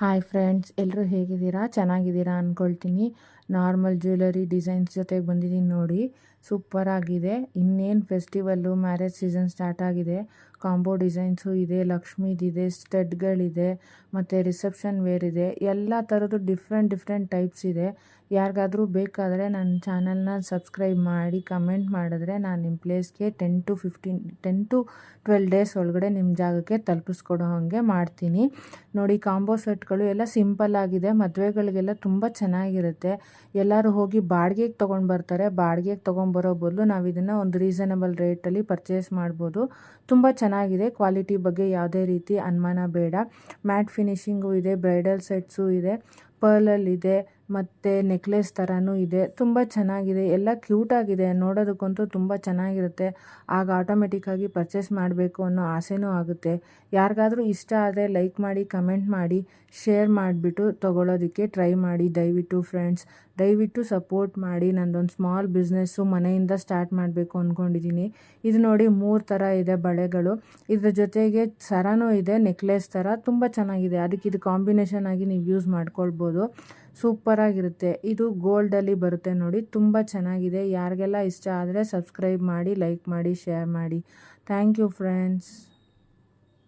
Hi friends, ಎಲ್ಲರೂ ಹೇಗಿದ್ದೀರಾ? ಚೆನ್ನಾಗಿದ್ದೀರಾ ಅಂದ್ಕೊಳ್ತೀನಿ. ನಾರ್ಮಲ್ ಜ್ಯುವೆಲರಿ ಡಿಸೈನ್ಸ್ ಜೊತೆಗೆ ಬಂದಿದ್ದೀನಿ ನೋಡಿ. ಸೂಪರಾಗಿದೆ. ಇನ್ನೇನು ಫೆಸ್ಟಿವಲ್ಲು, ಮ್ಯಾರೇಜ್ ಸೀಸನ್ ಸ್ಟಾರ್ಟ್ ಆಗಿದೆ. ಕಾಂಬೋ ಡಿಸೈನ್ಸು ಇದೆ, ಲಕ್ಷ್ಮೀದಿದೆ, ಸ್ಟಡ್ಗಳಿದೆ, ಮತ್ತು ರಿಸೆಪ್ಷನ್ ವೇರ್ ಇದೆ. ಎಲ್ಲ ಥರದ್ದು ಡಿಫ್ರೆಂಟ್ ಟೈಪ್ಸ್ ಇದೆ. ಯಾರಿಗಾದರೂ ಬೇಕಾದರೆ ನನ್ನ ಚಾನಲ್ನ ಸಬ್ಸ್ಕ್ರೈಬ್ ಮಾಡಿ ಕಮೆಂಟ್ ಮಾಡಿದ್ರೆ ನಾನು ನಿಮ್ಮ ಪ್ಲೇಸ್ಗೆ 10 to 12 ಡೇಸ್ ಒಳಗಡೆ ನಿಮ್ಮ ಜಾಗಕ್ಕೆ ತಲುಪಿಸ್ಕೊಡೋ ಹಾಗೆ ಮಾಡ್ತೀನಿ. ನೋಡಿ, ಕಾಂಬೋ ಸೆಟ್ಗಳು ಎಲ್ಲ ಸಿಂಪಲ್ ಆಗಿದೆ. ಮದುವೆಗಳಿಗೆಲ್ಲ ತುಂಬ ಚೆನ್ನಾಗಿರುತ್ತೆ. ಎಲ್ಲರೂ ಹೋಗಿ ಬಾಡಿಗೆಗೆ ತೊಗೊಂಡು ಬರ್ತಾರೆ. ಬಾಡಿಗೆಗೆ ತೊಗೊಂಬರೋ ಬದಲು ನಾವು ಇದನ್ನು ಒಂದು ರೀಸನಬಲ್ ರೇಟಲ್ಲಿ ಪರ್ಚೇಸ್ ಮಾಡ್ಬೋದು. ತುಂಬ ಚೆನ್ನಾಗಿದೆ. ಕ್ವಾಲಿಟಿ ಬಗ್ಗೆ ಯಾವುದೇ ರೀತಿ ಅನುಮಾನ ಬೇಡ. ಮ್ಯಾಟ್ ಫಿನಿಶಿಂಗು ಇದೆ, ಬ್ರೈಡಲ್ ಸೆಟ್ಸು ಇದೆ, ಪರ್ಲಲ್ಲಿದೆ, ಮತ್ತು ನೆಕ್ಲೆಸ್ ಥರನೂ ಇದೆ. ತುಂಬ ಚೆನ್ನಾಗಿದೆ. ಎಲ್ಲ ಕ್ಯೂಟಾಗಿದೆ. ನೋಡೋದಕ್ಕಂತೂ ತುಂಬ ಚೆನ್ನಾಗಿರುತ್ತೆ. ಆಗ ಆಟೋಮೆಟಿಕ್ಕಾಗಿ ಪರ್ಚೇಸ್ ಮಾಡಬೇಕು ಅನ್ನೋ ಆಸೆನೂ ಆಗುತ್ತೆ. ಯಾರಿಗಾದರೂ ಇಷ್ಟ ಆದರೆ ಲೈಕ್ ಮಾಡಿ, ಕಮೆಂಟ್ ಮಾಡಿ, ಶೇರ್ ಮಾಡಿಬಿಟ್ಟು ತೊಗೊಳ್ಳೋದಕ್ಕೆ ಟ್ರೈ ಮಾಡಿ. ದಯವಿಟ್ಟು ಫ್ರೆಂಡ್ಸ್, ದಯವಿಟ್ಟು ಸಪೋರ್ಟ್ ಮಾಡಿ. ನಂದೊಂದು ಸ್ಮಾಲ್ ಬಿಸ್ನೆಸ್ಸು ಮನೆಯಿಂದ ಸ್ಟಾರ್ಟ್ ಮಾಡಬೇಕು ಅಂದ್ಕೊಂಡಿದ್ದೀನಿ. ಇದು ನೋಡಿ, 3 ಥರ ಇದೆ ಬಳೆಗಳು. ಇದ್ರ ಜೊತೆಗೆ ಸರನೂ ಇದೆ, ನೆಕ್ಲೆಸ್ ಥರ. ತುಂಬ ಚೆನ್ನಾಗಿದೆ. ಅದಕ್ಕೆ ಇದು ಕಾಂಬಿನೇಷನ್ ಆಗಿ ನೀವು ಯೂಸ್ ಮಾಡ್ಕೊಳ್ಬೋದು. ಸೂಪರಾಗಿರುತ್ತೆ. ಇದು ಗೋಲ್ಡಲ್ಲಿ ಬರುತ್ತೆ ನೋಡಿ. ತುಂಬ ಚೆನ್ನಾಗಿದೆ. ಯಾರಿಗೆಲ್ಲ ಇಷ್ಟ ಆದರೆ ಸಬ್ಸ್ಕ್ರೈಬ್ ಮಾಡಿ, ಲೈಕ್ ಮಾಡಿ, ಶೇರ್ ಮಾಡಿ. Thank you friends.